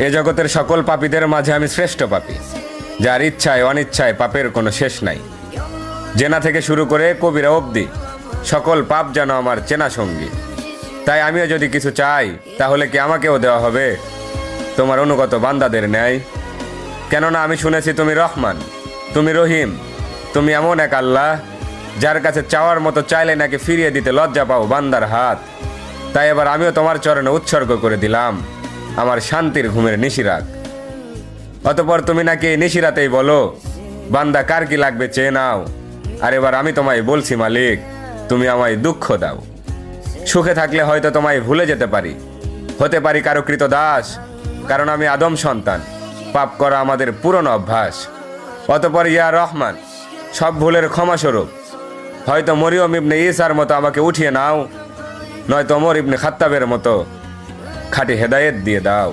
এ জগতের সকল পাপীদের মাঝে আমি শ্রেষ্ঠ পাপী, যার ইচ্ছায় অনিচ্ছায় পাপের কোনো শেষ নাই। জেনা থেকে শুরু করে কবিরা অবধি সকল পাপ যেন আমার চেনা সঙ্গী। তাই আমিও যদি কিছু চাই, তাহলে কি আমাকেও দেওয়া হবে তোমার অনুগত বান্দাদের ন্যায়? কেননা আমি শুনেছি তুমি রহমান, তুমি রহিম, তুমি এমন এক আল্লাহ যার কাছে চাওয়ার মতো চাইলে নাকি ফিরিয়ে দিতে লজ্জা পাও বান্দার হাত। তাই এবার আমিও তোমার চরণে উৎসর্গ করে দিলাম আমার শান্তির ঘুমের নিশিরাত। অতপর তুমি নাকি নিশিরাতেই বলো, বান্দা কার কি লাগবে চেয়ে নাও। আর এবার আমি তোমায় বলছি মালিক, তুমি আমায় দুঃখ দাও। সুখে থাকলে হয়তো তোমায় ভুলে যেতে পারি, হতে পারি কারো কৃত দাস, কারণ আমি আদম সন্তান, পাপ করা আমাদের পুরনো অভ্যাস। অতপর ইয়া রহমান, সব ভুলের ক্ষমাস্বরূপ হয়তো মরিয়ম ইবনে ঈসার মতো আমাকে উঠিয়ে নাও, নয়তো ওমর ইবনে খাত্তাবের মতো খাঁটি হেদায়েত দিয়ে দাও।